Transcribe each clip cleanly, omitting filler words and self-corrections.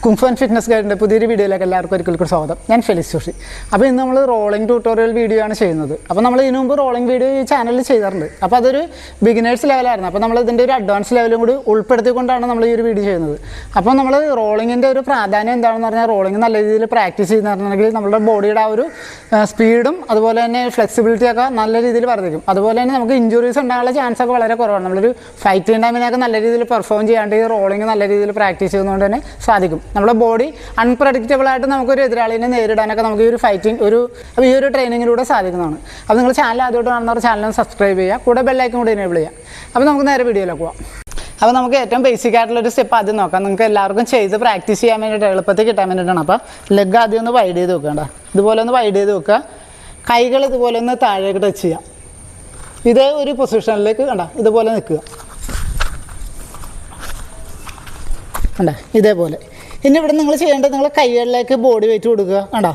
Kung fu and fitness ഗൈഡിൻ്റെ പുതിയൊരു വീഡിയോയിലേക്ക് എല്ലാവർക്കും ഒരിക്കലും സ്വാഗതം. ഞാൻ ഫെലിക്സ് ജോഷി. അപ്പോൾ ഇന്ന് നമ്മൾ റോളിംഗ് ട്യൂട്ടോറിയൽ വീഡിയോ ആണ് ചെയ്യുന്നത്. അപ്പോൾ നമ്മൾ ഇതിനു മുമ്പ് റോളിംഗ് വീഡിയോ ഈ ചാനലിൽ ചെയ്തിട്ടുണ്ട്. അപ്പോൾ അതൊരു ബിഗിനേഴ്സ് ലെവലായിരുന്നു. അപ്പോൾ നമ്മൾ ഇതിൻ്റെ ഒരു അഡ്വാൻസ് ലെവലും കൂടി ഉൾപ്പെടുത്തിക്കൊണ്ടാണ് നമ്മൾ ഈ ഒരു വീഡിയോ ചെയ്യുന്നത്. അപ്പോൾ നമ്മൾ റോളിങ്ങിൻ്റെ ഒരു പ്രാധാന്യം എന്താണെന്ന് പറഞ്ഞാൽ റോളിംഗ് നല്ല രീതിയിൽ പ്രാക്ടീസ് ചെയ്യുന്നതാണെങ്കിൽ നമ്മുടെ ബോഡിയുടെ ആ ഒരു സ്പീഡും അതുപോലെ തന്നെ ഫ്ലെക്സിബിലിറ്റിയൊക്കെ നല്ല രീതിയിൽ വർദ്ധിക്കും. അതുപോലെ തന്നെ നമുക്ക് ഇഞ്ചുറീസ് ഉണ്ടാകാനുള്ള ചാൻസ് ഒക്കെ വളരെ കുറവാണ്. നമ്മളൊരു ഫൈറ്റിംഗ് ടൈമിനൊക്കെ നല്ല രീതിയിൽ പെർഫോം ചെയ്യാണ്ട് ഈ റോളിംഗ് നല്ല രീതിയിൽ പ്രാക്ടീസ് ചെയ്യുന്നതുകൊണ്ട് തന്നെ സാധിക്കും. നമ്മുടെ ബോഡി അൺപ്രഡിക്റ്റബിൾ ആയിട്ട് നമുക്കൊരു എതിരാളിനെ നേരിടാനൊക്കെ നമുക്ക് ഈ ഒരു ഈ ഒരു ട്രെയിനിങ്ങിലൂടെ സാധിക്കുന്നതാണ്. അപ്പോൾ നിങ്ങൾ ചാനൽ ആദ്യമായിട്ട് കാണുന്നവർ ചാനലിന് സബ്സ്ക്രൈബ് ചെയ്യുക, കൂടെ ബെല്ലൈക്കൺ കൂടി എനേബിൾ ചെയ്യുക. അപ്പോൾ നമുക്ക് നേരെ വീഡിയോയിലേക്ക് പോകാം. അപ്പോൾ നമുക്ക് ഏറ്റവും ബേസിക് ആയിട്ടുള്ളൊരു സ്റ്റെപ്പ് ആദ്യം നോക്കാം. നിങ്ങൾക്ക് എല്ലാവർക്കും ചെയ്ത് പ്രാക്ടീസ് ചെയ്യാൻ വേണ്ടിയിട്ട് എളുപ്പത്തിൽ കിട്ടാൻ വേണ്ടിയിട്ടാണ്. അപ്പോൾ ലെഗ് ആദ്യം ഒന്ന് വൈഡ് ചെയ്ത് വെക്കേണ്ട, ഇതുപോലെ ഒന്ന് വൈഡ് ചെയ്ത് വെക്കുക. കൈകൾ ഇതുപോലെ ഒന്ന് താഴേക്ക് ടച്ച് ചെയ്യുക. ഇതേ ഒരു പൊസിഷനിലേക്ക് കണ്ട ഇതുപോലെ നിൽക്കുക, കണ്ട ഇതേപോലെ. ഇനി ഇവിടെ നിങ്ങൾ ചെയ്യേണ്ടത് നിങ്ങൾ കൈകളിലേക്ക് ബോഡി വെയിറ്റ് കൊടുക്കുക. കണ്ട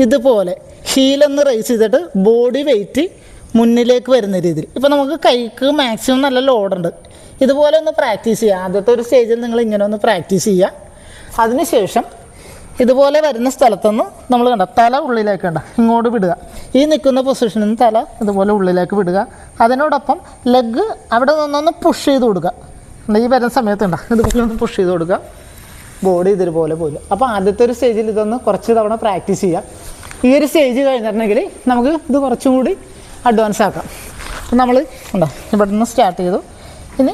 ഇതുപോലെ ഹീലൊന്ന് റേസ് ചെയ്തിട്ട് ബോഡി വെയിറ്റ് മുന്നിലേക്ക് വരുന്ന രീതിയിൽ. ഇപ്പോൾ നമുക്ക് കൈക്ക് മാക്സിമം നല്ല ലോഡുണ്ട്. ഇതുപോലെ ഒന്ന് പ്രാക്ടീസ് ചെയ്യുക. ആദ്യത്തെ ഒരു സ്റ്റേജിൽ നിങ്ങൾ ഇങ്ങനെ ഒന്ന് പ്രാക്ടീസ് ചെയ്യുക. അതിനുശേഷം ഇതുപോലെ വരുന്ന സ്ഥലത്തുനിന്ന് നമ്മൾ കണ്ട തല ഉള്ളിലേക്ക് കണ്ട ഇങ്ങോട്ട് വിടുക. ഈ നിൽക്കുന്ന പൊസിഷനിൽ നിന്ന് തല ഇതുപോലെ ഉള്ളിലേക്ക് വിടുക. അതിനോടൊപ്പം ലെഗ് അവിടെ നിന്നൊന്ന് പുഷ് ചെയ്ത് കൊടുക്കുക. ഈ വരുന്ന സമയത്ത് കണ്ട ഇതുപോലെ ഒന്ന് പുഷ് ചെയ്ത് കൊടുക്കുക. ബോഡി ഇതുപോലെ പോലും. അപ്പോൾ ആദ്യത്തെ ഒരു സ്റ്റേജിൽ ഇതൊന്ന് കുറച്ച് തവണ പ്രാക്ടീസ് ചെയ്യുക. ഈ ഒരു സ്റ്റേജ് കഴിഞ്ഞിട്ടുണ്ടെങ്കിൽ നമുക്ക് ഇത് കുറച്ചും കൂടി അഡ്വാൻസ് ആക്കാം. അപ്പം നമ്മൾ കണ്ട ഇവിടെ നിന്ന് സ്റ്റാർട്ട് ചെയ്തു. ഇനി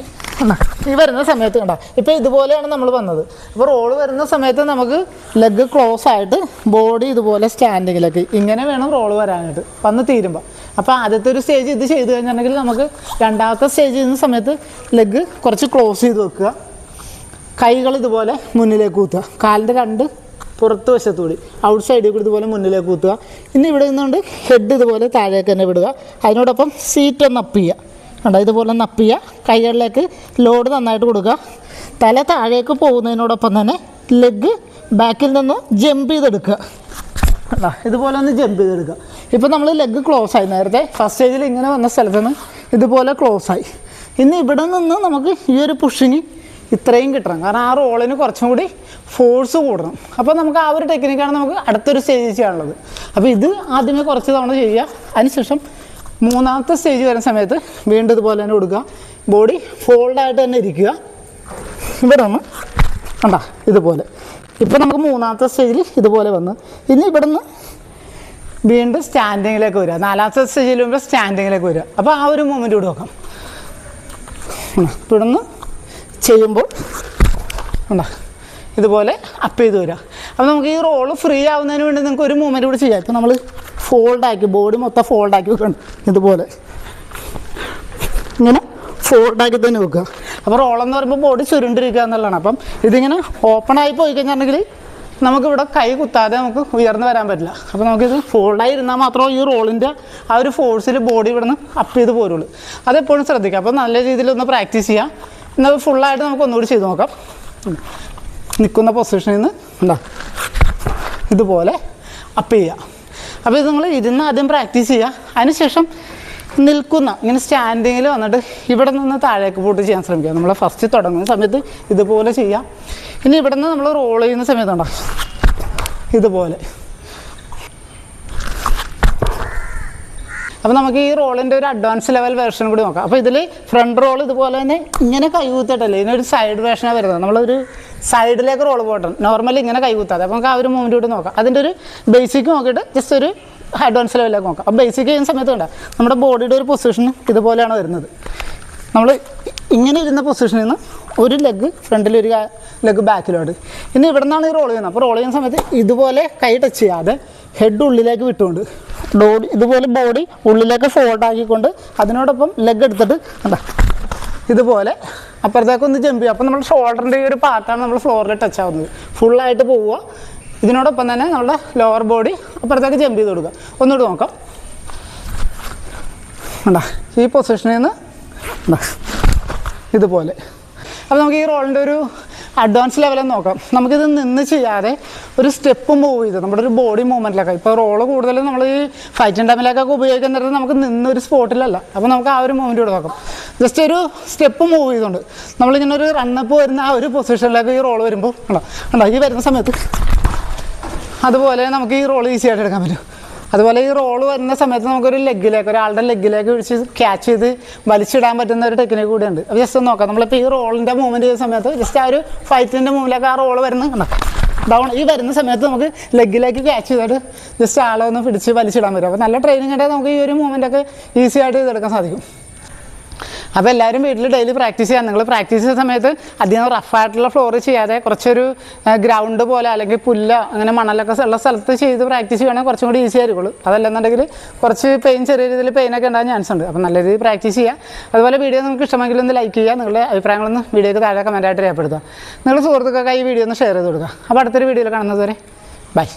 ഈ വരുന്ന സമയത്ത് കണ്ട ഇപ്പോൾ ഇതുപോലെയാണ് നമ്മൾ വന്നത്. അപ്പോൾ റോള് വരുന്ന സമയത്ത് നമുക്ക് ലെഗ് ക്ലോസ് ആയിട്ട് ബോഡി ഇതുപോലെ സ്റ്റാൻഡിങ്ങിലേക്ക് ഇങ്ങനെ വേണം റോള് വരാനായിട്ട് വന്ന് തീരുമ്പോൾ. അപ്പോൾ ആദ്യത്തെ ഒരു സ്റ്റേജ് ഇത് ചെയ്ത് കഴിഞ്ഞിട്ടുണ്ടെങ്കിൽ നമുക്ക് രണ്ടാമത്തെ സ്റ്റേജ് ചെയ്യുന്ന സമയത്ത് ലെഗ് കുറച്ച് ക്ലോസ് ചെയ്ത് വെക്കുക. കൈകൾ ഇതുപോലെ മുന്നിലേക്ക് കൂത്തുക. കാലിൻ്റെ രണ്ട് പുറത്ത് വശത്തുകൂടി ഔട്ട് സൈഡിൽ കൂടി ഇതുപോലെ മുന്നിലേക്ക് കൂത്തുക. ഇനി ഇവിടെ നിന്നുകൊണ്ട് ഹെഡ് ഇതുപോലെ താഴേക്ക് തന്നെ വിടുക. അതിനോടൊപ്പം സീറ്റ് ഒന്ന് അപ്പ് ചെയ്യുക. കണ്ടോ ഇതുപോലെ ഒന്ന് അപ്പ് ചെയ്യുക. കൈകളിലേക്ക് ലോഡ് നന്നായിട്ട് കൊടുക്കുക. തല താഴേക്ക് പോകുന്നതിനോടൊപ്പം തന്നെ ലെഗ് ബാക്കിൽ നിന്ന് ജമ്പ് ചെയ്തെടുക്കുക. കണ്ടോ ഇതുപോലെ ഒന്ന് ജമ്പ് ചെയ്തെടുക്കുക. ഇപ്പോൾ നമ്മൾ ലെഗ് ക്ലോസ് ആയി. നേരത്തെ ഫസ്റ്റ് സ്റ്റേജിൽ ഇങ്ങനെ വന്ന സ്ഥലത്ത് നിന്ന് ഇതുപോലെ ക്ലോസ് ആയി. ഇനി ഇവിടെ നിന്ന് നമുക്ക് ഈ ഒരു പുഷിങ് ഇത്രയും കിട്ടണം. കാരണം ആ റോളിന് കുറച്ചും കൂടി ഫോഴ്സ് കൂടണം. അപ്പോൾ നമുക്ക് ആ ഒരു ടെക്നിക്കാണ് നമുക്ക് അടുത്തൊരു സ്റ്റേജ് ചെയ്യാനുള്ളത്. അപ്പോൾ ഇത് ആദ്യമേ കുറച്ച് തവണ ചെയ്യുക. അതിനുശേഷം മൂന്നാമത്തെ സ്റ്റേജ് വരുന്ന സമയത്ത് വീണ്ടും ഇതുപോലെ തന്നെ കൊടുക്കുക. ബോഡി ഫോൾഡായിട്ട് തന്നെ ഇരിക്കുക. ഇവിടെ ഒന്ന് കണ്ട ഇതുപോലെ. ഇപ്പോൾ നമുക്ക് മൂന്നാമത്തെ സ്റ്റേജിൽ ഇതുപോലെ വന്ന് ഇനി ഇവിടെ നിന്ന് വീണ്ടും സ്റ്റാൻഡിങ്ങിലേക്ക് വരിക. നാലാമത്തെ സ്റ്റേജിൽ വരുമ്പോൾ സ്റ്റാൻഡിങ്ങിലേക്ക് വരിക. അപ്പോൾ ആ ഒരു മൂമെൻറ്റ് കൂടി നോക്കാം. ഇവിടെ നിന്ന് ചെയ്യുമ്പോൾ എന്താ ഇതുപോലെ അപ്പ് ചെയ്ത് വരിക. അപ്പോൾ നമുക്ക് ഈ റോള് ഫ്രീ ആവുന്നതിന് വേണ്ടി നിങ്ങൾക്ക് ഒരു മൂവ്മെൻറ്റ് കൂടി ചെയ്യാം. ഇപ്പോൾ നമ്മൾ ഫോൾഡാക്കി ബോഡി മൊത്തം ഫോൾഡാക്കി വെക്കണം. ഇതുപോലെ ഇങ്ങനെ ഫോൾഡാക്കി തന്നെ വെക്കുക. അപ്പോൾ റോളെന്ന് പറയുമ്പോൾ ബോഡി ചുരുണ്ടിരിക്കുക എന്നുള്ളതാണ്. അപ്പം ഇതിങ്ങനെ ഓപ്പണായി പോയി കഴിഞ്ഞിട്ടുണ്ടെങ്കിൽ നമുക്കിവിടെ കൈ കുത്താതെ നമുക്ക് ഉയർന്നു വരാൻ പറ്റില്ല. അപ്പോൾ നമുക്കിത് ഫോൾഡായി ഇരുന്നാൽ മാത്രമേ ഈ റോളിൻ്റെ ആ ഒരു ഫോഴ്സിൽ ബോഡി ഇവിടെ നിന്ന് അപ്പ് ചെയ്ത് പോരുള്ളൂ. അതെപ്പോഴും ശ്രദ്ധിക്കുക. അപ്പോൾ നല്ല രീതിയിലൊന്ന് പ്രാക്ടീസ് ചെയ്യാം. എന്നാൽ ഫുള്ളായിട്ട് നമുക്ക് ഒന്നുകൂടി ചെയ്ത് നോക്കാം. നിൽക്കുന്ന പൊസിഷനിൽ നിന്ന് എന്താ ഇതുപോലെ അപ്പ് ചെയ്യുക. അപ്പോൾ ഇത് നിങ്ങൾ ഇരുന്ന് ആദ്യം പ്രാക്ടീസ് ചെയ്യുക. അതിനുശേഷം നിൽക്കുന്ന ഇങ്ങനെ സ്റ്റാൻഡിങ്ങിൽ വന്നിട്ട് ഇവിടെ നിന്ന് താഴേക്ക് പോയിട്ട് ചെയ്യാൻ ശ്രമിക്കുക. നമ്മൾ ഫസ്റ്റ് തുടങ്ങുന്ന സമയത്ത് ഇതുപോലെ ചെയ്യാം. ഇനി ഇവിടെ നിന്ന് നമ്മൾ റോൾ ചെയ്യുന്ന സമയത്തുണ്ടോ ഇതുപോലെ. അപ്പോൾ നമുക്ക് ഈ റോളിൻ്റെ ഒരു അഡ്വാൻസ് ലെവൽ വേർഷൻ കൂടി നോക്കാം. അപ്പോൾ ഇതിൽ ഫ്രണ്ട് റോൾ ഇതുപോലെ തന്നെ ഇങ്ങനെ കൈകൂത്തിട്ടല്ലേ ഇതിനൊരു സൈഡ് വേർഷനാണ് വരുന്നത്. നമ്മളൊരു സൈഡിലേക്ക് റോൾ പോകണം. നോർമലി ഇങ്ങനെ കൈകൂത്താതെ. അപ്പോൾ നമുക്ക് ആ ഒരു മൂവ്മെൻറ്റ് കൂടി നോക്കാം. അതിൻ്റെ ഒരു ബേസിക് നോക്കിയിട്ട് ജസ്റ്റ് ഒരു അഡ്വാൻസ് ലെവലിലേക്ക് നോക്കാം. അപ്പോൾ ബേസിക് ചെയ്യുന്ന സമയത്ത് കണ്ട നമ്മുടെ ബോഡിയുടെ ഒരു പൊസിഷൻ ഇതുപോലെയാണ് വരുന്നത്. നമ്മൾ ഇങ്ങനെ ഇരുന്ന പൊസിഷനിൽ നിന്ന് ഒരു ലെഗ് ഫ്രണ്ടിൽ, ഒരു ലെഗ് ബാക്കിലോട്ട്. ഇനി ഇവിടെ നിന്നാണ് ഈ റോൾ ചെയ്യുന്നത്. അപ്പോൾ റോൾ ചെയ്യുന്ന സമയത്ത് ഇതുപോലെ കൈ ടച്ച് ചെയ്യാതെ ഹെഡ് ഉള്ളിലേക്ക് വിട്ടുകൊണ്ട് ബോഡി ഇതുപോലെ ബോഡി ഉള്ളിലേക്ക് ഫോൾഡ് ആക്കിക്കൊണ്ട് അതിനോടൊപ്പം ലെഗ് എടുത്തിട്ട് എന്താ ഇതുപോലെ അപ്പുറത്തേക്കൊന്ന് ജമ്പ് ചെയ്യുക. അപ്പോൾ നമ്മുടെ ഷോൾഡറിൻ്റെ ഈ ഒരു പാർട്ടാണ് നമ്മൾ ഫ്ലോറിൽ ടച്ച് ആവുന്നത്. ഫുള്ളായിട്ട് പോവുക. ഇതിനോടൊപ്പം തന്നെ നമ്മുടെ ലോവർ ബോഡി അപ്പുറത്തേക്ക് ജമ്പ് ചെയ്ത് കൊടുക്കുക. ഒന്നുകൂടി നോക്കാം. എന്താ ഈ പൊസിഷനിൽ നിന്ന് എന്താ ഇതുപോലെ. അപ്പോൾ നമുക്ക് ഈ റോളിൻ്റെ ഒരു അഡ്വാൻസ് ലെവലെന്ന് നോക്കാം. നമുക്കിത് നിന്ന് ചെയ്യാതെ ഒരു സ്റ്റെപ്പ് മൂവ് ചെയ്ത് നമ്മുടെ ഒരു ബോഡി മൂവ്മെൻറ്റിലൊക്കെ, ഇപ്പോൾ റോള് കൂടുതലും നമ്മൾ ഈ ഫൈറ്റിംഗ് ടൈമിലേക്കൊക്കെ ഉപയോഗിക്കുന്നത് നമുക്ക് നിന്നൊരു സ്പോട്ടിലല്ല. അപ്പോൾ നമുക്ക് ആ ഒരു മൂവ്മെൻറ്റ് കൂടെ നോക്കാം. ജസ്റ്റ് ഒരു സ്റ്റെപ്പ് മൂവ് ചെയ്തുകൊണ്ട് നമ്മളിങ്ങനെ ഒരു റണ്ണപ്പ് വരുന്ന ആ ഒരു പൊസിഷനിലേക്ക് ഈ റോള് വരുമ്പോൾ ഉണ്ടോ ഈ വരുന്ന സമയത്ത് അതുപോലെ നമുക്ക് ഈ റോള് ഈസി ആയിട്ട് എടുക്കാൻ പറ്റും. അതുപോലെ ഈ റോള് വരുന്ന സമയത്ത് നമുക്കൊരു ലെഗിലേക്ക്, ഒരാളുടെ ലെഗിലേക്ക് പിടിച്ച് ക്യാച്ച് ചെയ്ത് വലിച്ചിടാൻ പറ്റുന്ന ഒരു ടെക്നിക്ക് കൂടിയുണ്ട്. അപ്പോൾ ജസ്റ്റ് ഒന്ന് നോക്കാം. നമ്മളിപ്പോൾ ഈ റോളിൻ്റെ മൂവ്മെൻറ്റ് ചെയ്യുന്ന സമയത്ത് ജസ്റ്റ് ആ ഒരു ഫൈറ്റിൻ്റെ മൂവിലേക്ക് ആ റോള് വരുന്ന ഡൗൺ ഈ വരുന്ന സമയത്ത് നമുക്ക് ലെഗിലേക്ക് ക്യാച്ച് ചെയ്തിട്ട് ജസ്റ്റ് ആളെ ഒന്ന് പിടിച്ച് വലിച്ചിടാൻ പറ്റും. അപ്പോൾ നല്ല ട്രെയിനിങ് ആയിട്ട് നമുക്ക് ഈ ഒരു മൂവ്മെൻറ്റൊക്കെ ഈസി ആയിട്ട് ചെയ്തെടുക്കാൻ സാധിക്കും. അപ്പോൾ എല്ലാവരും വീട്ടിൽ ഡെയിലി പ്രാക്ടീസ് ചെയ്യാം. നിങ്ങൾ പ്രാക്ടീസ് ചെയ്യുന്ന സമയത്ത് അധികം റഫായിട്ടുള്ള ഫ്ലോർ ചെയ്യാതെ കുറച്ചൊരു ഗ്രൗണ്ട് പോലെ അല്ലെങ്കിൽ പുല്ല അങ്ങനെ മണലൊക്കെ ഉള്ള സ്ഥലത്ത് ചെയ്ത് പ്രാക്ടീസ് ചെയ്യുകയാണെങ്കിൽ കുറച്ചും കൂടി ഈസി ആയിരിക്കുള്ളൂ. അതല്ലെന്നുണ്ടെങ്കിൽ കുറച്ച് ചെറിയ രീതിയിൽ പെയിനൊക്കെ ഉണ്ടാകാൻ ചാൻസ് ഉണ്ട്. അപ്പോൾ നല്ല രീതിയിൽ പ്രാക്ടീസ് ചെയ്യുക. അതുപോലെ വീഡിയോ നിങ്ങൾക്ക് ഇഷ്ടമെങ്കിൽ ഒന്ന് ലൈക്ക് ചെയ്യുക. നിങ്ങളുടെ അഭിപ്രായങ്ങളൊന്ന് വീഡിയോയ്ക്ക് താഴെ കമൻറ്റായിട്ട് രേഖപ്പെടുത്തുക. നിങ്ങളുടെ സുഹൃത്തുക്കൾക്ക് ഈ വീഡിയോ ഒന്ന് ഷെയർ ചെയ്ത് കൊടുക്കുക. അപ്പോൾ അടുത്തൊരു വീഡിയോയിൽ കാണുന്നത് വരെ ബൈ.